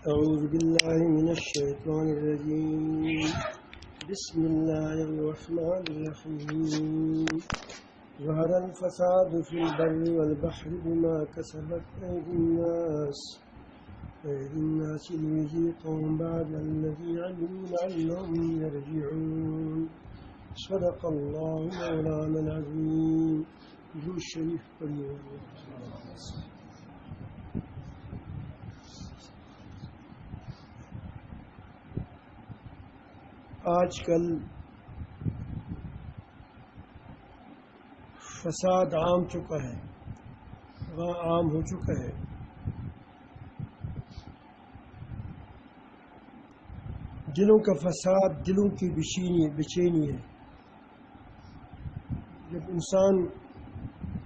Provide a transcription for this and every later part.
أعوذ بالله من الشيطان الرجيم بسم الله الرحمن الرحيم ظهر الفساد في البر والبحر بما كسبت أيدي الناس ليذيقهم بعد الذي عملوا لعلهم يرجعون صدق الله مولانا العظيم. درود شریف پڑھیے. آج کل فساد عام چکا ہے، عام ہو چکا ہے. دلوں کا فساد دلوں کی بے چینی ہے. جب انسان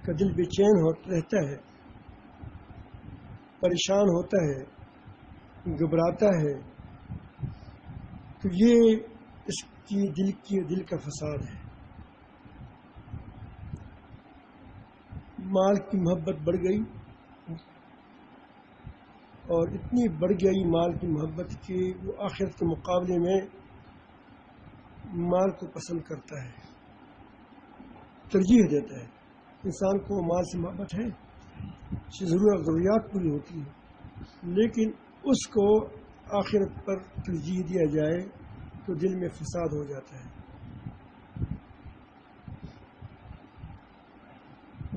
کا دل بے چین رہتا ہے، پریشان ہوتا ہے، گھبراتا ہے، تو یہ اس کی دل کا فساد ہے. مال کی محبت بڑھ گئی، اور اتنی بڑھ گئی مال کی محبت کہ وہ آخرت کے مقابلے میں مال کو پسند کرتا ہے، ترجیح دیتا ہے. انسان کو مال سے محبت ہے، اس کی ضروریات پوری ہوتی ہیں، لیکن اس کو آخرت پر ترجیح دیا جائے تو دل میں فساد ہو جاتا ہے.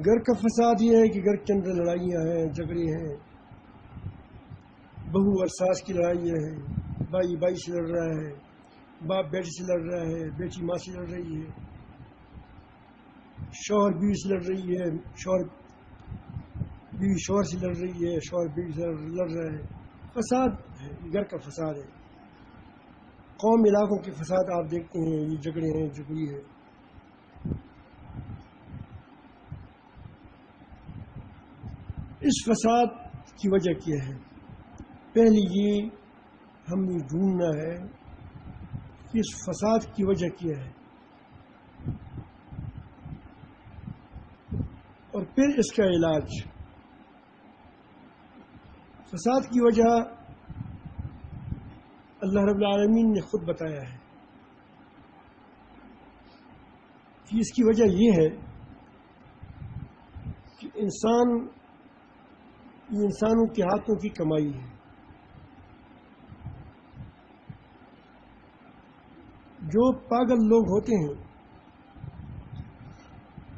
گھر کا فساد یہ ہے کہ گھر کے اندر لڑائیاں ہیں، جھگڑے ہیں، بہو اور ساس کی لڑائیاں ہیں، بھائی سے لڑ رہا ہے، باپ بیٹی سے لڑ رہا ہے، بیٹی ماں سے لڑ رہی ہے، شوہر بیوی سے لڑ رہی ہے، بیوی شوہر سے لڑ رہی ہے، شوہر بیوی سے لڑ رہا ہے. فساد ہے، گھر کا فساد ہے. قوم علاقوں کے فساد آپ دیکھتے ہیں، یہ جھگڑے ہیں، جھگڑی ہے. اس فساد کی وجہ کیا ہے؟ پہلے یہ ہم نے ڈھونڈنا ہے کہ اس فساد کی وجہ کیا ہے، اور پھر اس کا علاج. فساد کی وجہ اللہ رب العالمین نے خود بتایا ہے کہ اس کی وجہ یہ ہے کہ انسانوں کے ہاتھوں کی کمائی ہے. جو پاگل لوگ ہوتے ہیں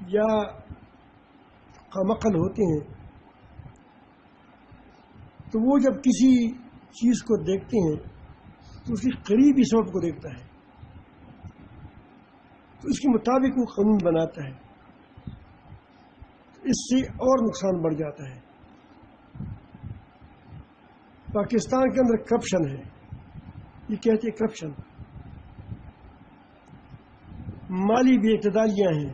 یا قمقل ہوتے ہیں، تو وہ جب کسی چیز کو دیکھتے ہیں تو اس کی قریبی سبب کو دیکھتا ہے، تو اس کے مطابق وہ قانون بناتا ہے. اس سے اور نقصان بڑھ جاتا ہے. پاکستان کے اندر کرپشن ہے، یہ کہتے ہیں کرپشن. مالی بے اعتدالیاں ہیں،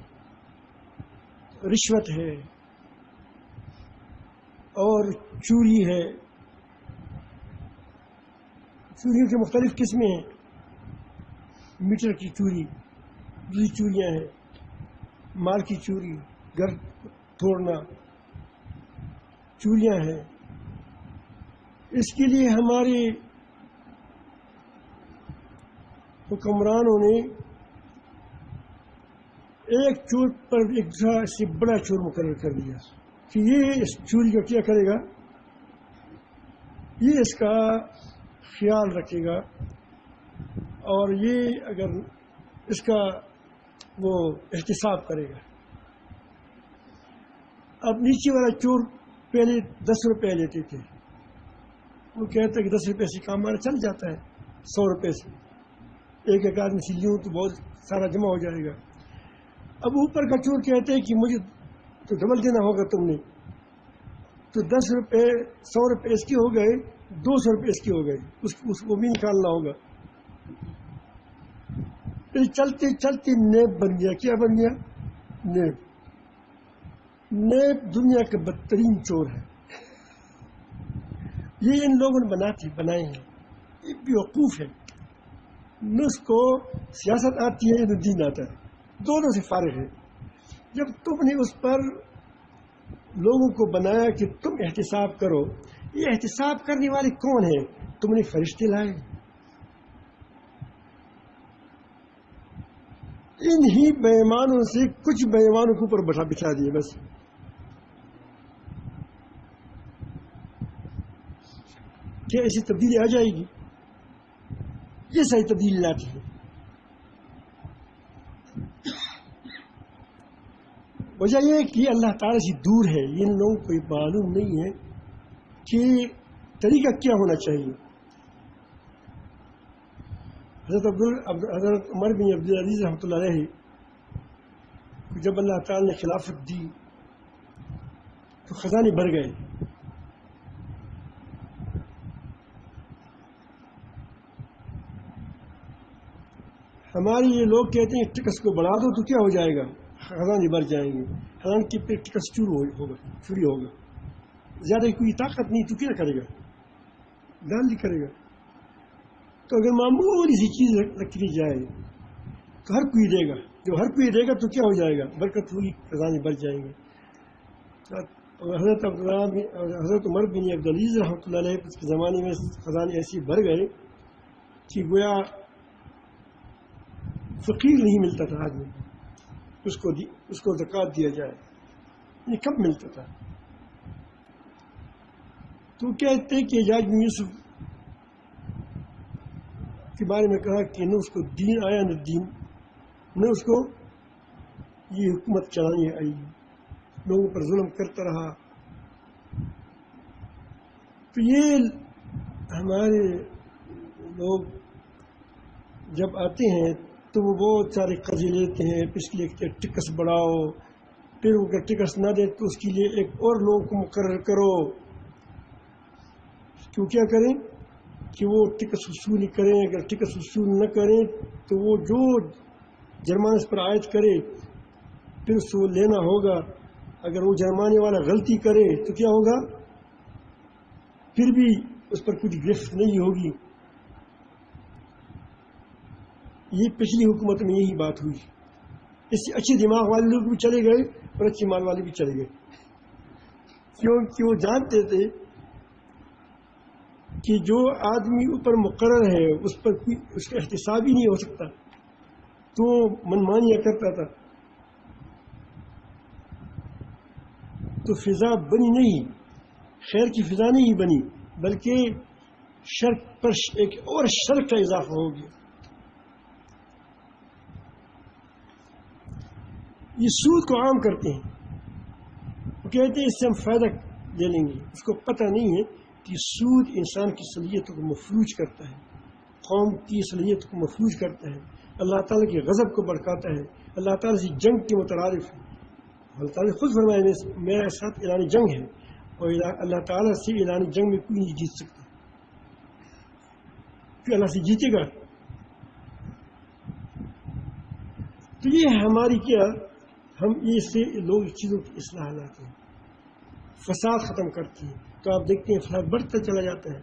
رشوت ہے، اور چوری ہے. چوریوں کی مختلف قسمیں ہیں. میٹر کی چوری، دوسری چوریاں ہیں، مال کی چوری، گھر توڑنا، چوریاں ہیں. اس کے لیے ہمارے حکمرانوں نے ایک چور پر ایک دوسرا سے بڑا چور مقرر کر دیا کہ یہ اس چوری کا کیا کرے گا، یہ اس کا خیال رکھے گا، اور یہ اگر اس کا وہ احتساب کرے گا. اب نیچے والا چور پہلے 10 روپے لیتے تھے، وہ کہتا ہے کہ 10 روپے سے کام ہمارا چل جاتا ہے، 100 روپے سے ایک آدمی سے لوں تو بہت سارا جمع ہو جائے گا. اب اوپر کا چور کہتے ہیں کہ مجھے تو ڈبل دینا ہوگا تم نے، تو 10 روپے 100 روپے اس کے ہو گئے، 200 روپے اس کے ہو گئے، اس کو بھی نکالنا ہوگا. پھر چلتے چلتے نیب بن گیا. کیا بن گیا؟ نیب دنیا کا بدترین چور ہے. یہ ان لوگوں نے بنائے ہیں. یہ بیوقوف ہے. نہ اس کو سیاست آتی ہے نہ دین آتا ہے، دونوں سے فارغ ہے. جب تم نے اس پر لوگوں کو بنایا کہ تم احتساب کرو، یہ احتساب کرنے والے کون ہیں؟ تم نے فرشتے لائے؟ انہی بےایمانوں سے کچھ بےایمانوں کے اوپر بچھا دیے بس. کیا ایسی تبدیلی آ جائے گی؟ یہ صحیح تبدیلی لاتی ہے. وجہ یہ ہے کہ اللہ تعالیٰ سے دور ہے. ان لوگوں کو معلوم نہیں ہے کہ طریقہ کیا ہونا چاہیے. حضرت عمر بن عبدالعزیز رحمۃ اللہ علیہ جب اللہ تعالیٰ نے خلافت دی تو خزانے بھر گئے. ہمارے یہ لوگ کہتے ہیں ٹکس کو بڑھا دو تو کیا ہو جائے گا؟ خزانے بھر جائیں گے. خزانے کی پہ ٹکس چوری ہوگا. زیادہ کوئی طاقت نہیں تو کیا کرے گا؟ دان بھی کرے گا. تو اگر معمولی سی چیز رکھی جائے تو ہر کوئی دے گا. جو ہر کوئی دے گا تو کیا ہو جائے گا؟ برکت ہوگی, خزانے بھر جائیں گے. حضرت عمر بن عبدالعزیز رحمۃ اللہ علیہ کے زمانے میں خزانے ایسے بھر گئے کہ گویا فقیر نہیں ملتا تھا آدمی اس کو زکوٰۃ دیا جائے. یہ کب ملتا تھا؟ تو کہتے کہ حجاج بن یوسف کے بارے میں کہا کہ نہ اس کو دین آیا نہ اس کو یہ حکومت چلانی آئی, لوگوں پر ظلم کرتا رہا. تو یہ ہمارے لوگ جب آتے ہیں تو وہ بہت سارے قرضے لیتے ہیں, پھر اس کے لیے ٹکس بڑھاؤ, پھر اگر ٹکس نہ دیں تو اس کے لیے ایک اور لوگوں کو مقرر کرو. کیوں کیا کریں کہ وہ ٹکس وصول کریں. اگر ٹکس وصول نہ کریں تو وہ جو جرمانہ اس پر عائد کرے پھر اس کو لینا ہوگا. اگر وہ جرمانے والا غلطی کرے تو کیا ہوگا؟ پھر بھی اس پر کچھ گرفت نہیں ہوگی. یہ پچھلی حکومت میں یہی بات ہوئی. اس سے اچھے دماغ والے لوگ بھی چلے گئے اور اچھے مال والے بھی چلے گئے, کیونکہ وہ جانتے تھے کہ جو آدمی اوپر مقرر ہے اس پر کوئی اس کا احتساب ہی نہیں ہو سکتا, تو منمانیاں کرتا تھا. تو فضا بنی نہیں, خیر کی فضا نہیں بنی, بلکہ شر پر ایک اور شر کا اضافہ ہو گیا. یہ سود کو عام کرتے ہیں, وہ کہتے ہیں اس سے ہم فائدہ لے لیں گے. اس کو پتہ نہیں ہے کہ سود انسان کی صلاحیتوں کو مفلوج کرتا ہے, قوم کی صلاحیت کو مفلوج کرتا ہے, اللہ تعالیٰ کے غضب کو بھڑکاتا ہے, اللہ تعالیٰ سے جنگ کے مترادف ہے. اللہ تعالیٰ خود فرمایا میرے ساتھ اعلان جنگ ہے, اور اللہ تعالیٰ سے اعلان جنگ میں کوئی نہیں جیت سکتا. کہ اللہ سے جیتے گا؟ تو یہ ہماری کیا, ہم اس سے لوگ چیزوں کی اصلاح لاتے ہیں, فساد ختم کرتے ہیں. تو آپ دیکھتے ہیں فساد بڑھتا چلا جاتا ہے.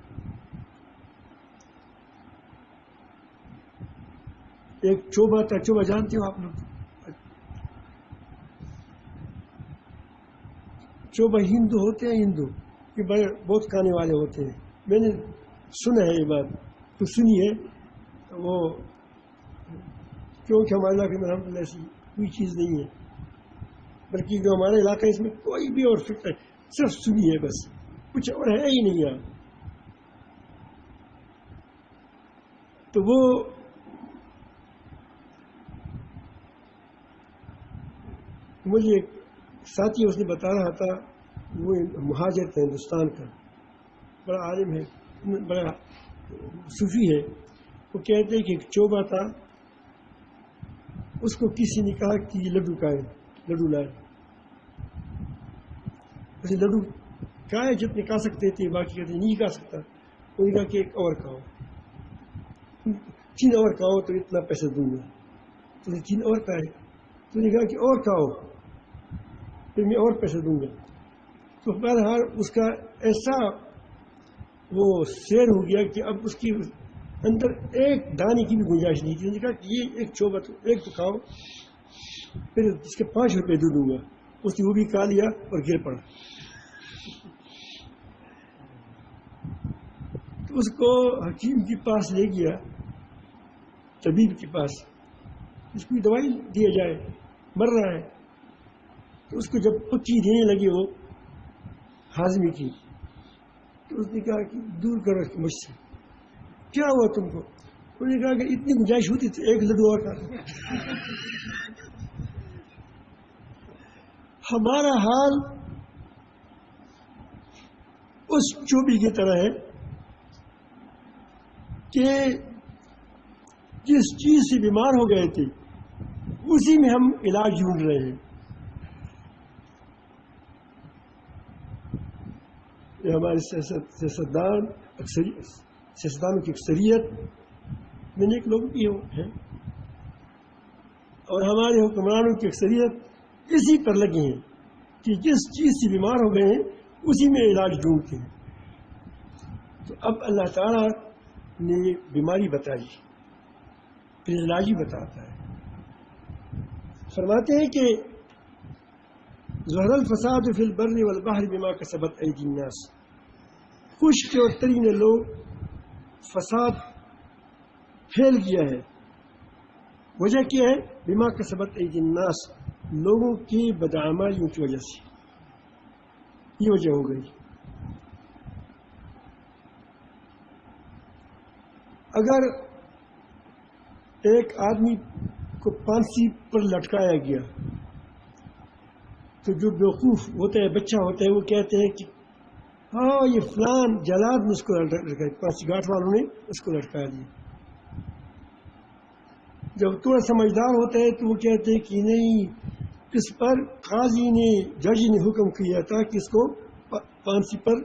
ایک چوبہ تھا, چوبہ جانتے ہو آپ لوگ؟ چوبہ ہندو ہوتے ہیں, ہندو یہ بڑے بہت کھانے والے ہوتے ہیں. میں نے سنا ہے یہ بات, تو سنی ہے وہ, کیونکہ ہمارے علاقے میں الحمد للہ ایسی کوئی چیز نہیں ہے, بلکہ جو ہمارا علاقہ ہے اس میں کوئی بھی اور فکر صرف سنی ہے, بس کچھ اور ہے ہی نہیں یہاں. تو وہ مجھے ایک ساتھی اس نے بتا رہا تھا, وہ مہاجر تھا ہندوستان کا, بڑا عالم ہے, بڑا صوفی ہے. وہ کہتے ہیں کہ ایک چوبہ تھا, اس کو کسی نے کہا کہ یہ لڈو کھائے, لڈو لائے. اسے لڈو کھائے جتنے کھا سکتے تھے, باقی کہتے نہیں کھا سکتا. انہوں نے کہا کہ ایک اور کھاؤ, 3 اور کھاؤ تو اتنا پیسے دوں گا. تو 3 اور کھائے, تو انہوں نے کہا کہ اور کھاؤ پھر میں اور پیسے دوں گا. تو بہرحال اس کا ایسا وہ سیر ہو گیا کہ اب اس کی اندر ایک دانے کی بھی گنجائش نہیں تھی. انہوں نے کہا کہ یہ ایک چوبہ ایک تو کھاؤ, پھر اس کے 5 روپے دے دوں گا. اس نے وہ بھی کھا لیا اور گر پڑا. تو اس کو حکیم کے پاس لے گیا، طبیب کے پاس، اس کو دوائی دیا جائے، مر رہا ہے۔ تو اس کو جب پکی دینے لگے وہ ہاضمی کی، تو اس نے کہا کہ دور کرو اس کو مجھ سے، کیا ہوا تم کو؟ انہوں نے کہا کہ اتنی گنجائش ہوتی تو ایک لڈو اور کھاتا۔ ہمارا حال اس چوبی کی طرح ہے کہ جس چیز سے بیمار ہو گئے تھے اسی میں ہم علاج ڈھونڈ رہے ہیں۔ یہ ہمارے سیاستدانوں کی اکثریت میں نیک لوگ بھی ہیں، اور ہمارے حکمرانوں کی اکثریت اسی پر لگے ہیں کہ جس چیز سے بیمار ہو گئے ہیں اسی میں علاج ڈھونڈتے ہیں۔ تو اب اللہ تعالیٰ نے بیماری بتائی، پھر علاج ہی بتاتا ہے۔ فرماتے ہیں کہ ظہر الفساد فی البر والبحر بما کسبت ایدی الناس، خشک اور تری نے لوگ فساد پھیل گیا ہے، وجہ کیا ہے؟ بما کسبت ایدی الناس، لوگوں کی بدعمالیوں کی وجہ سے یہ وجہ ہو گئی۔ اگر ایک آدمی کو پھانسی پر لٹکایا گیا تو جو بیوقوف ہوتا ہے، بچہ ہوتا ہے، وہ کہتے ہیں کہ ہاں یہ فلان جلاد نے اس کو لٹکایا، پھانسی گھاٹ والوں نے اس کو لٹکا دیا۔ جب تھوڑا سمجھدار ہوتا ہے تو وہ کہتے ہیں کہ نہیں، اس پر قاضی نے، جج نے حکم کیا تھا کہ اس کو پھانسی پر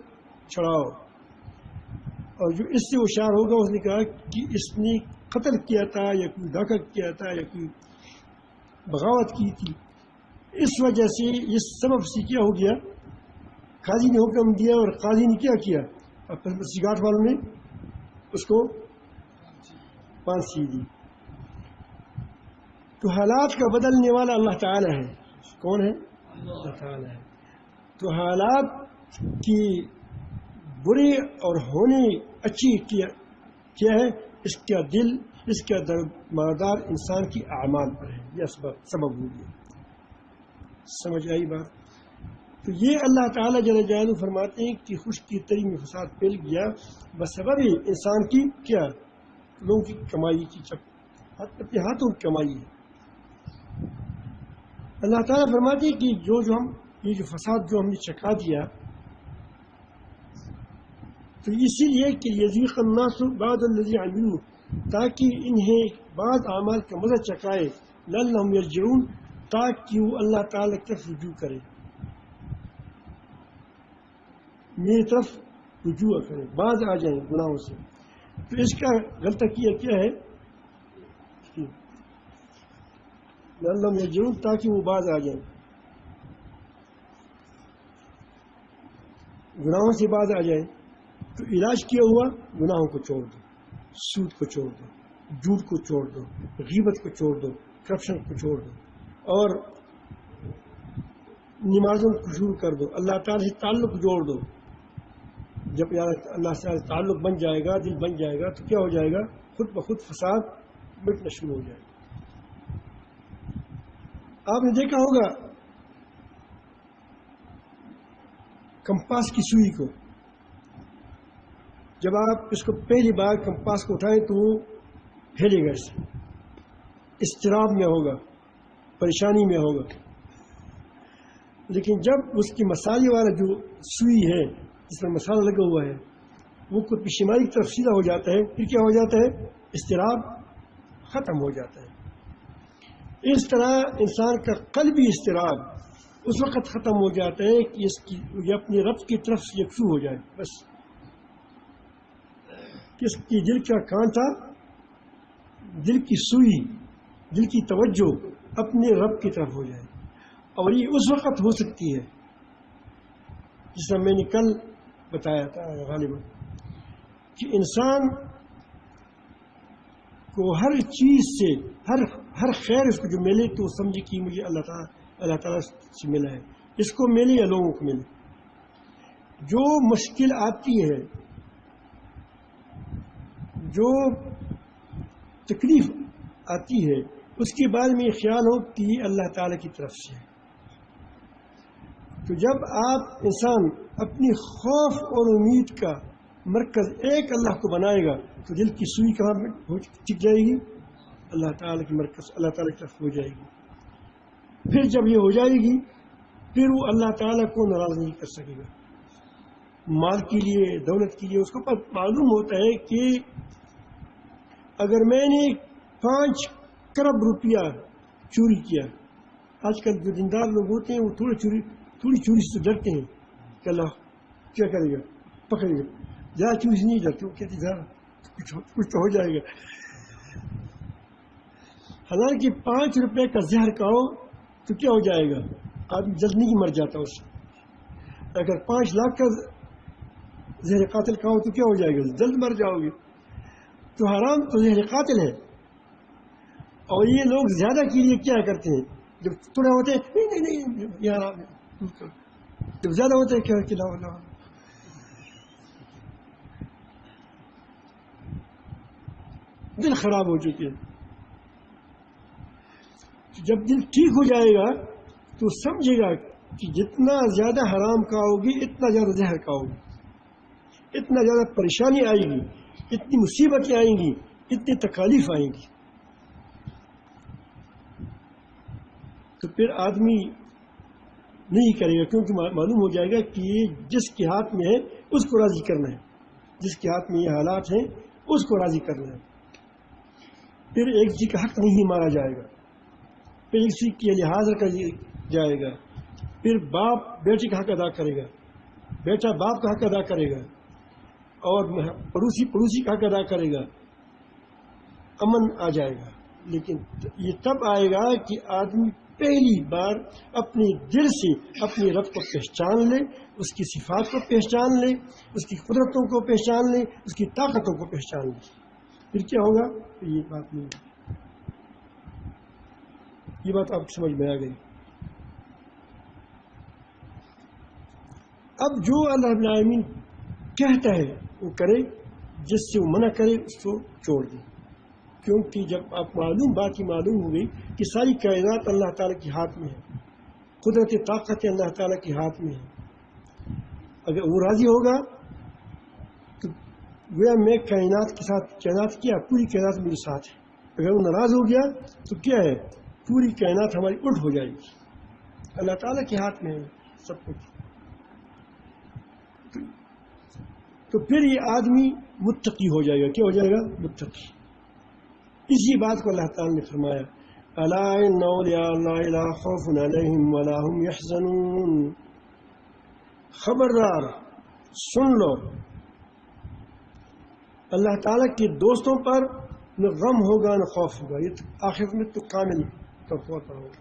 چڑھاؤ، اور جو اس سے ہوشیار ہوگا اس نے کہا کہ اس نے قتل کیا تھا یا کوئی دھاکہ کیا تھا یا کوئی بغاوت کی تھی، اس وجہ سے اس سبب سے کیا ہو گیا، قاضی نے حکم دیا اور قاضی نے کیا کیا، اور سگاٹ والوں نے اس کو پھانسی دی۔ تو حالات کا بدلنے والا اللہ تعالیٰ ہے۔ کون ہے؟ اللہ تعالیٰ ہے۔ تو حالات کی برے اور ہونے اچھی کیا ہے؟ اس کا دل، اس کا مدار انسان کی اعمال پر ہے، یہ سبب ہو گیا۔ سمجھ آئی بات؟ تو یہ اللہ تعالیٰ جل جلالہ فرماتے ہیں کہ خشکی تری میں فساد پھیل گیا بسبب انسان کی کیا؟ لوگوں کی کمائی کی، اپنے ہاتھوں کی کمائی ہے۔ اللہ تعالیٰ فرماتے ہیں کہ یہ جو فساد جو ہم نے چکھا دیا، تو اسی لیے کہ یذیق الناس بعد الذی عملوا، تاکہ انہیں بعض اعمال کا مزہ چکھائے، لعلہم یرجعون، تاکہ وہ اللہ تعالیٰ کی طرف رجوع کرے، میری طرف رجوع کرے، باز آ جائیں گناہوں سے۔ تو اس کا غلطہ کیا ہے؟ لعلہم یرجعون، تاکہ وہ باز آ جائیں، گناہوں سے باز آ جائیں۔ تو علاج کیا ہوا؟ گناہوں کو چھوڑ دو، سود کو چھوڑ دو، جھوٹ کو چھوڑ دو، غیبت کو چھوڑ دو، کرپشن کو چھوڑ دو، اور نمازوں کو شروع کر دو، اللہ تعالیٰ سے تعلق جوڑ دو۔ جب اللہ سے تعلق بن جائے گا، دل بن جائے گا، تو کیا ہو جائے گا؟ خود بخود فساد مٹنا شروع ہو جائے گا۔ آپ نے دیکھا ہوگا کمپاس کی سوئی کو، جب آپ اس کو پہلی بار کمپاس کو اٹھائیں تو وہ ہلے گا، اضطراب میں ہوگا، پریشانی میں ہوگا، لیکن جب اس کی مسالے والا جو سوئی ہے جس میں مسالہ لگا ہوا ہے وہ خود پشیمائی کی طرف سیدھا ہو جاتا ہے، پھر کیا ہو جاتا ہے؟ اضطراب ختم ہو جاتا ہے۔ اس طرح انسان کا قلبی اضطراب اس وقت ختم ہو جاتا ہے کہ یہ اپنے رب کی طرف سے یکسو ہو جائے، بس کہ اس کی دل کا کانٹا، دل کی سوئی، دل کی توجہ اپنے رب کی طرف ہو جائے، اور یہ اس وقت ہو سکتی ہے جس میں نے کل بتایا تھا غالباً کہ انسان کو ہر چیز سے ہر خیر اس کو جو ملے تو سمجھے کہ مجھے اللہ تعالیٰ سے ملا ہے، اس کو ملے یا لوگوں کو ملے۔ جو مشکل آتی ہے جو تکلیف آتی ہے اس کے بارے میں یہ خیال ہو کہ یہ اللہ تعالیٰ کی طرف سے ہے. تو جب آپ انسان اپنی خوف اور امید کا مرکز ایک اللہ کو بنائے گا تو دل کی سوئی کہاں ٹک جائے گی؟ اللہ تعالیٰ کی مرکز اللہ تعالیٰ کی طرف ہو جائے گی. پھر جب یہ ہو جائے گی پھر وہ اللہ تعالیٰ کو ناراض نہیں کر سکے گا. مال کے لیے دولت کے لیے اس کو معلوم ہوتا ہے کہ اگر میں نے 5 کروڑ روپیہ چوری کیا، آج کل جو دیندار لوگ ہوتے ہیں وہ تھوڑی چوری سے ڈرتے ہیں کہ اللہ کیا کرے گا، پکڑے گا. زیادہ چوری سے نہیں ڈرتے، وہ کہتے زیادہ کچھ تو ہو جائے گا. حالانکہ 5 روپے کا زہر کھاؤ تو کیا ہو جائے گا؟ آدمی جلد نہیں مر جاتا اس سے. اگر 5 لاکھ کا زہر قاتل کھاؤ تو کیا ہو جائے گا؟ جلد مر جاؤ گے. تو حرام تو زہر قاتل ہے. اور یہ لوگ زیادہ کے لیے کیا کرتے ہیں؟ جب تھوڑا ہوتے ہیں نہیں یہ حرام ہے، جب زیادہ ہوتا ہے کیا کھلاؤ. دل خراب ہو چکے. جب دل ٹھیک ہو جائے گا تو سمجھے گا کہ جتنا زیادہ حرام کھاؤ گی اتنا زیادہ زہر کھاؤ گی، اتنا زیادہ پریشانی آئے گی، اتنی مصیبتیں آئیں گی، اتنی تکالیف آئیں گی. تو پھر آدمی نہیں کرے گا، کیونکہ معلوم ہو جائے گا کہ یہ جس کے ہاتھ میں ہے اس کو راضی کرنا ہے، جس کے ہاتھ میں یہ حالات ہیں اس کو راضی کرنا ہے. پھر ایک جی کا حق نہیں مارا جائے گا، پھر کسی کے لحاظ رکھا جائے گا. پھر باپ بیٹے کا حق ادا کرے گا، بیٹا باپ کا حق ادا کرے گا، اور پڑوسی کا حق ادا کرے گا. امن آ جائے گا. لیکن یہ تب آئے گا کہ آدمی پہلی بار اپنے دل سے اپنے رب کو پہچان لے، اس کی صفات کو پہچان لے، اس کی قدرتوں کو پہچان لے، اس کی طاقتوں کو پہچان لے. پھر کیا ہوگا؟ پھر یہ بات نہیں ہوگی. یہ بات آپ کو سمجھ میں آ گئی. اب جو اللہ رب العالمین کہتا ہے وہ کرے، جس سے وہ منع کرے اس کو چھوڑ دے. کیونکہ جب آپ بات ہی معلوم ہو گئی کہ ساری کائنات اللہ تعالیٰ کے ہاتھ میں ہے، قدرت طاقت اللہ تعالیٰ کے ہاتھ میں ہے. اگر وہ راضی ہوگا تو گویا میں کائنات کے ساتھ، کائنات کیا پوری کائنات میرے ساتھ ہے. اگر وہ ناراض ہو گیا تو کیا ہے؟ پوری کائنات ہماری الٹ ہو جائے گی. اللہ تعالیٰ کے ہاتھ میں ہے سب کچھ. تو پھر یہ آدمی متقی ہو جائے گا. کیا ہو جائے گا؟ متقی. اسی بات کو اللہ تعالیٰ نے فرمایا الا ان اولیاء اللہ لا خوف علیہم ولا هم يحزنون. خبردار سن لو، اللہ تعالیٰ کے دوستوں پر نہ غم ہوگا نہ خوف ہوگا. یہ آخرت میں تو کامل طور پر ہوگا،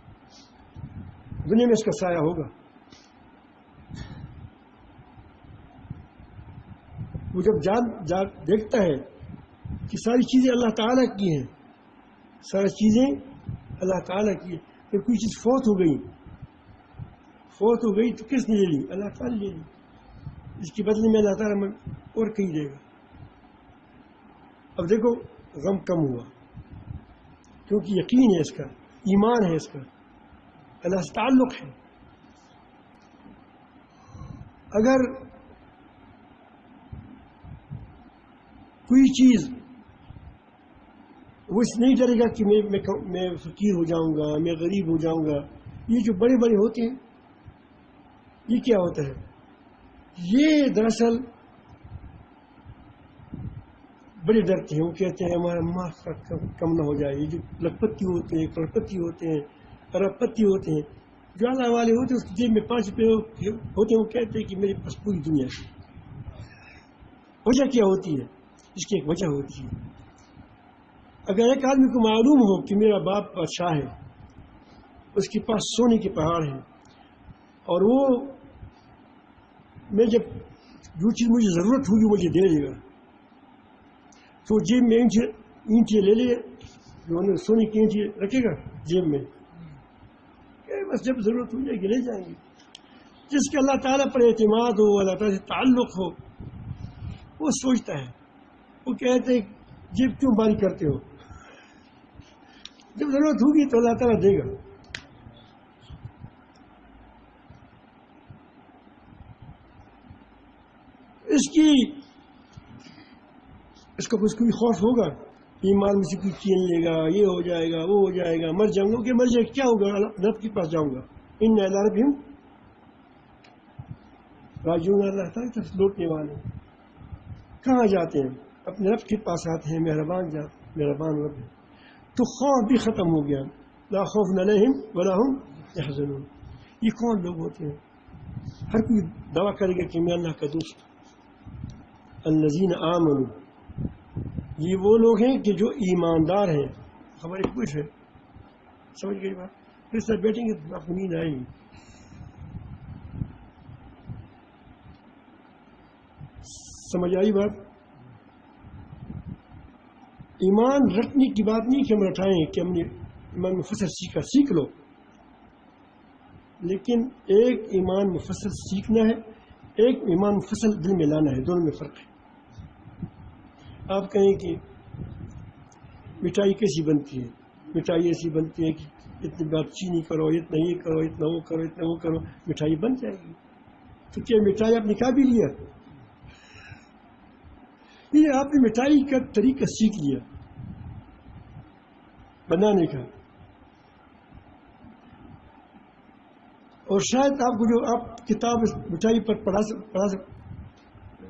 دنیا میں اس کا سایہ ہوگا. وہ جب دیکھتا ہے کہ ساری چیزیں اللہ تعالیٰ کی ہیں، ساری چیزیں اللہ تعالیٰ کی ہیں، پھر کوئی چیز فوت ہو گئی تو کس نے لے لی؟ اللہ تعالیٰ لے لی. اس کے بدلے میں اللہ تعالیٰ اور کہیں دے گا. اب دیکھو غم کم ہوا کیونکہ یقین ہے اس کا، ایمان ہے اس کا، اللہ سے تعلق ہے. اگر کوئی چیز وہ اس نہیں ڈرے گا کہ میں فقیر ہو جاؤں گا، میں غریب ہو جاؤں گا. یہ جو بڑے بڑے ہوتے ہیں یہ کیا ہوتا ہے؟ یہ دراصل بڑے ڈرتے ہیں. وہ کہتے ہیں ہمارا ماں کم نہ ہو جائے. یہ جو لکھپتی ہوتے ہیں، کروڑپتی ہوتے ہیں، اربپتی ہوتے ہیں، جو اللہ والے ہوتے ہیں اس کی جیب میں 5 روپے ہوتے ہیں، وہ کہتے ہیں کہ میرے پاس پوری دنیا ہے. وجہ کیا ہوتی ہے؟ اس کی ایک وجہ ہوتی ہے. اگر ایک آدمی کو معلوم ہو کہ میرا باپ بادشاہ ہے، اس کے پاس سونے کے پہاڑ ہیں، اور وہ میں جب جو چیز مجھے ضرورت ہوگی مجھے دے دے گا، تو جیب میں اینٹیں لے لے، جو سونے کی اینٹیں رکھے گا جیب میں، بس جب ضرورت ہو جائے گی لے جائیں گے. جس کا اللہ تعالیٰ پر اعتماد ہو، اللہ تعالیٰ سے تعلق ہو، وہ سوچتا ہے، وہ کہتے ہیں جیب کیوں باری کرتے ہو؟ جب ضرورت ہوگی تو اللہ تعالیٰ دے گا. اس کا کچھ کوئی خوف ہوگا؟ ایمان میں سے کوئی چین لے گا، یہ ہو جائے گا، وہ ہو جائے گا، مر جاؤں گا کہ مر جائے کیا ہوگا؟ رب کے پاس جاؤں گا. ان الی ربہم راجعون، اللہ تعالیٰ کی طرف لوٹنے والے کہاں جاتے ہیں؟ اپنے رب کے پاس آتے ہیں. مہربان رب ہے. تو خوف بھی ختم ہو گیا. لا خوف علیہم ولا هم یحزنون. یہ کون لوگ ہوتے ہیں؟ ہر کوئی دعویٰ کرے گا کہ میں اللہ کا دوست. الذین آمنوا، یہ وہ لوگ ہیں کہ جو ایماندار ہیں. خبر ایک کچھ ہے، سمجھ گئی بات؟ پھر سب بیٹھیں گے تو آپ کو نیند آئے گی. سمجھ آئی بات؟ ایمان رٹنے کی بات نہیں کہ ہم رٹائیں کہ ہم نے ایمان مفصل سیکھ لو، لیکن ایک ایمان مفصل سیکھنا ہے، ایک ایمان مفصل دل میں لانا ہے. دونوں میں فرق ہے. آپ کہیں کہ مٹھائی کیسی بنتی ہے؟ مٹھائی ایسی بنتی ہے کہ اتنی بات چینی کرو، اتنا یہ کرو، اتنا وہ کرو، اتنا وہ کرو، مٹھائی بن جائے گی. تو کیا مٹھائی آپ نے کھا بھی لیا؟ یہ آپ نے مٹھائی کا طریقہ سیکھ لیا بنانے کا. اور شاید آپ کو جو آپ کتاب مٹھائی پر پڑھا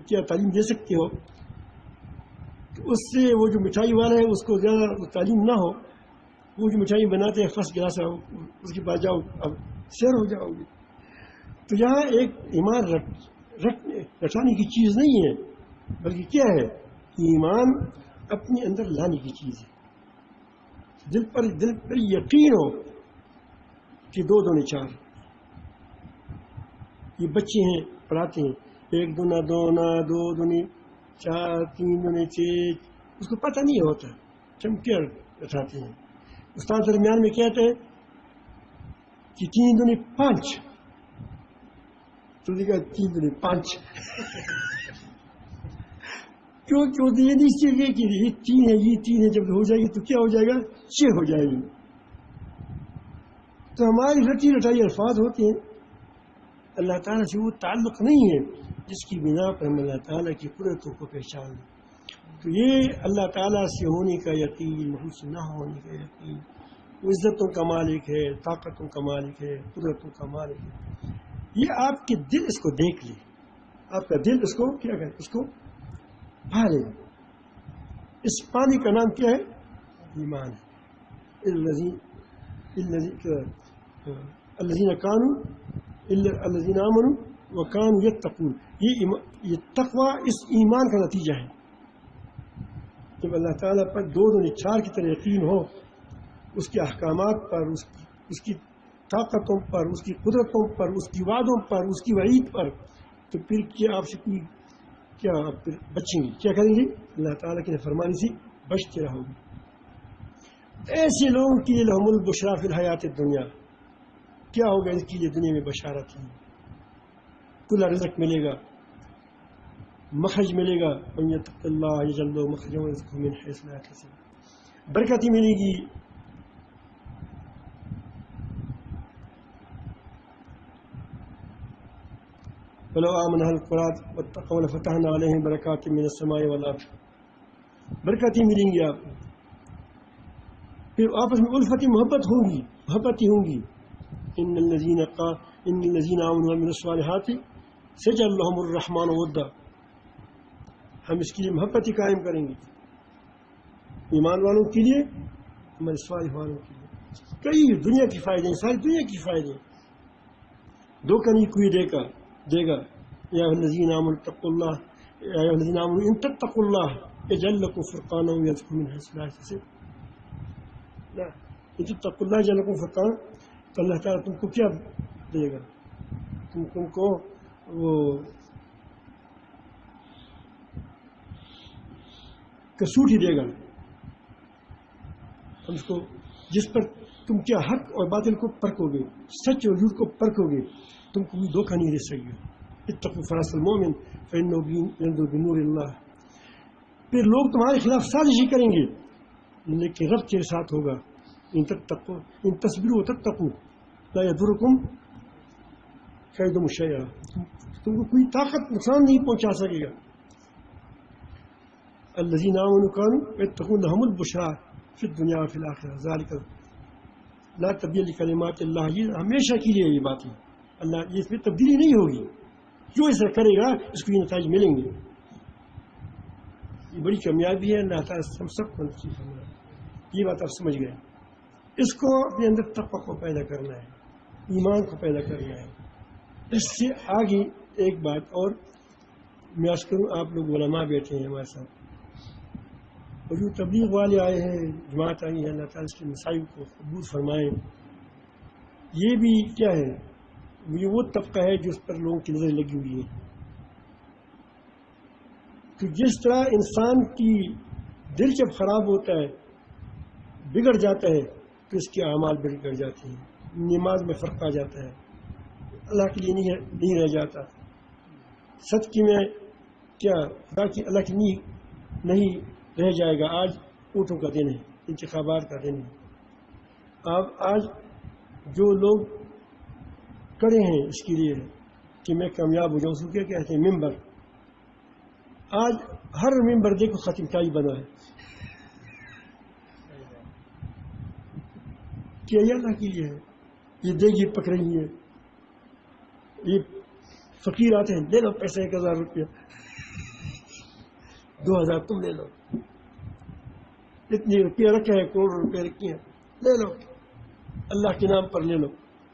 کیا تعلیم دے سکتے ہو، اس سے وہ جو مٹھائی والا ہے اس کو زیادہ تعلیم نہ ہو، وہ جو مٹھائی بناتے ہیں فرسٹ کلاس اس کے پاس جاؤ، اب شیر ہو جاؤ گے. تو یہاں ایک ایمان رٹانے کی چیز نہیں ہے، بلکہ کیا ہے؟ ایمان اپنے اندر لانے کی چیز ہے. دل پر یقین ہو کہ 2 2 4. یہ بچے ہیں پڑھاتے ہیں 1 2 2 2 2 4 3 2 6، اس کو پتہ نہیں ہوتا، چمکے اٹھاتے ہیں. استاد درمیان میں کہتے ہیں کہ 3 2 5، تو دیکھا 3 2 5 کیوں یہ نہیں سیکھے کہ یہ 3 ہے، یہ 3 ہے. جب ہو جائے گی تو کیا ہو جائے گا؟ 6 ہو جائے گی. تو ہماری رٹی رٹائی الفاظ ہوتے ہیں. اللہ تعالیٰ سے وہ تعلق نہیں ہے جس کی بنا پر ہم اللہ تعالیٰ کی قدرتوں کو پہچان لیں. تو یہ اللہ تعالیٰ سے ہونے کا یقین، محسوس نہ ہونے کا یقین، وہ عزتوں کا مالک ہے، طاقتوں کا مالک ہے، قدرتوں کا مالک ہے. یہ آپ کے دل اس کو دیکھ لے، آپ کا دل اس کو کیا کرے؟ اس کو پالے. اس پانی کا نام کیا ہے؟ ایمان ہے. الذین کانوا الذین آمنوا وکانوا یتقون. یہ تقوی اس ایمان کا نتیجہ ہے. جب اللہ تعالیٰ پر 2 2 4 کی طرح یقین ہو، اس کے احکامات پر، اس کی طاقتوں پر، اس کی قدرتوں پر، اس کی وعدوں پر، اس کی وعید پر، تو پھر کیا آپ سے کوئی کیا آپ پھر بچیں گے؟ کیا کریں گے؟ اللہ تعالیٰ کی فرمانی سے بچتے رہو گے. ایسے لوگوں کے لیے لہم البشریٰ فی الحیات الدنیا. کیا ہوگا اس کے لیے؟ دنیا میں بشارت ہے، کھلا رزق ملے گا، مخرج ملے گا. من یتق اللہ یجعل لہ مخرجا ویرزقہ من حیث لا یحتسب. برکت ملے گی. ولو آمن اہل القریٰ واتقوا لفتحنا علیہم برکات من السماء والارض. برکتیں ملیں گی آپ کو. پھر آپس میں الفت محبت ہوگی، محبتیں ہوں گی. ان الذین آمنوا وعملوا الصالحات سيجعل لهم الرحمن ودا. ہم اس کے لیے محبت ہی قائم کریں گے، ایمان والوں کے لیے، عمل صالح والوں کے لیے. کئی دنیا کی فائدے ہیں، ساری دنیا کی فائدے ہیں. دھوکہ نہیں کوئی دے گا. یا الذین آمنوا اتقوا اللہ، یا الذین آمنوا ان تتقوا اللہ یجعل لکم فرقانا ویرزقکم من حیث لا یحتسب. ان تتقوا اللہ یجعل لکم فرقانا، تو اللہ تعالیٰ تم کو کیا دے گا؟ تم کو وہ کسوٹی دے گا. ہم اس کو جس پر تم کیا حق اور باطل کو پرکھو گے، سچ اور جھوٹ کو پرکھو گے، تم کو کوئی دھوکہ نہیں دے سکے. اتقوا فراس المومن فإنه ينظر بنور اللہ. پھر لوگ تمہارے خلاف سازشی کریں گے، لیکن رب تیرے ساتھ ہوگا. ان تصبروا وتتقوا لا يضركم كيدهم شيئا، تم کو کوئی طاقت نقصان نہیں پہنچا سکے گا. الذين آمنوا كانوا يتقون لهم البشرى في الدنيا وفي الآخرة ذلك لا تبديل لكلمات الله. یہ ہمیشہ کے لیے یہ بات ہے، اللہ یہ اس میں تبدیلی نہیں ہوگی. جو ایسا کرے گا اس کو یہ نتائج ملیں گے. یہ بڑی کامیابی ہے، اللہ تعالیٰ ہم سب کو نصیب فرمائے. یہ بات آپ سمجھ گئے. اس کو اپنے اندر تقوی کو پیدا کرنا ہے، ایمان کو پیدا کرنا ہے. اس سے آگے ایک بات اور میں عرض کروں، آپ لوگ علماء بیٹھے ہیں ہمارے ساتھ، اور جو تبلیغ والے آئے ہیں، جماعت آئی ہے، اللہ تعالیٰ اس کے مسائل کو قبول فرمائیں. یہ بھی کیا ہے، یہ وہ طبقہ ہے جو اس پر لوگوں کی نظر لگی ہوئی ہے کہ جس طرح انسان کی دل جب خراب ہوتا ہے، بگڑ جاتا ہے، تو اس کے اعمال بگڑ جاتے ہیں، نماز میں فرق آ جاتا ہے، اللہ کے لیے نہیں رہ جاتا. صدقے میں کیا اللہ کی نہیں رہ جائے گا. آج اونٹوں کا دن ہے، انتخابات کا دن ہے. آج جو لوگ کڑے ہیں اس کے لیے کہ میں کامیاب ہو جاؤں، کیا کہتے ہیں ممبر. آج ہر ممبر دیکھو ختم کائی بنا ہے. کیا یہ اللہ کے لیے ہے؟ یہ دیگی پک رہی ہے، یہ فقیر آتے ہیں، لے لو پیسے 1000 روپیہ، 2000 تم لے لو، اتنے روپیہ رکھے ہیں، کروڑ روپے رکھے ہیں، لے لو، اللہ کے نام پر لے لو.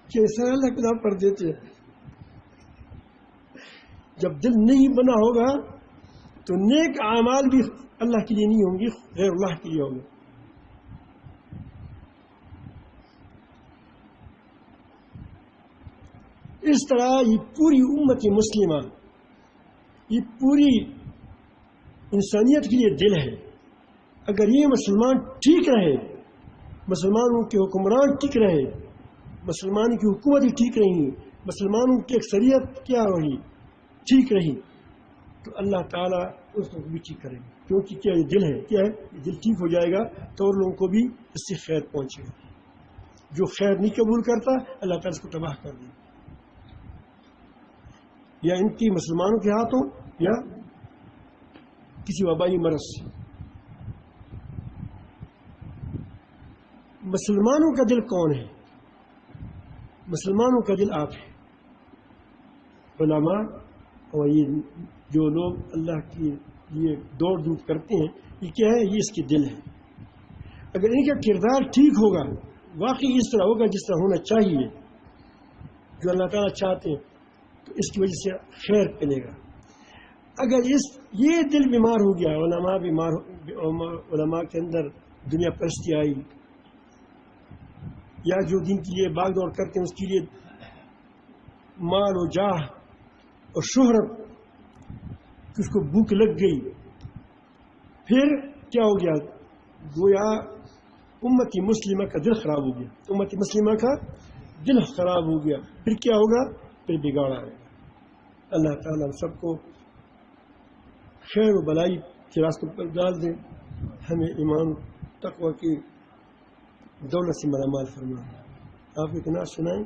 کیسا اللہ کے نام پر دیتے ہیں؟ جب دل نہیں بنا ہوگا تو نیک اعمال بھی اللہ کے لیے نہیں ہوں گے، غیر اللہ کے لیے ہوں گے. اس طرح یہ پوری امت مسلمہ، یہ پوری انسانیت کے لیے دل ہے. اگر یہ مسلمان ٹھیک رہے، مسلمانوں کے حکمران ٹھیک رہے، مسلمان کی حکومت ٹھیک رہی، مسلمانوں کی اکثریت کیا رہی ٹھیک رہی، تو اللہ تعالیٰ اس کو بھی ٹھیک کرے گا. کیونکہ کیا یہ دل ہے، کیا ہے، یہ دل ٹھیک ہو جائے گا تو اور لوگوں کو بھی اس سے خیر پہنچے گا. جو خیر نہیں قبول کرتا اللہ تعالیٰ اس کو تباہ کر دے گا، یا ان کی مسلمانوں کے ہاتھوں یا کسی وبائی مرض سے. مسلمانوں کا دل کون ہے؟ مسلمانوں کا دل آپ ہے، علماء اور یہ جو لوگ اللہ کے لیے دوڑ دھوپ کرتے ہیں. یہ کیا ہے؟ یہ اس کے دل ہے. اگر ان کا کردار ٹھیک ہوگا، واقعی اس طرح ہوگا جس طرح ہونا چاہیے، جو اللہ تعالیٰ چاہتے ہیں، تو اس کی وجہ سے خیر پھیلے گا. اگر یہ دل بیمار ہو گیا، علماء کے اندر دنیا پرستی آئی، یا جو دین کے لیے باغ دوڑ کرتے ہیں اس کے لیے مال و جاہ اور شہرت اس کو بھوک لگ گئی، پھر کیا ہو گیا؟ گویا امت مسلمہ کا دل خراب ہو گیا، امت مسلمہ کا دل خراب ہو گیا. پھر کیا ہوگا؟ پھر بگاڑ آئے گا. اللہ تعالیٰ ہم سب کو خیر و بلائی کے راستوں پر ڈال دیں، ہمیں ایمان تقوی کی دولت سے مالا مال فرمائیں. آپ اتنا سنائیں.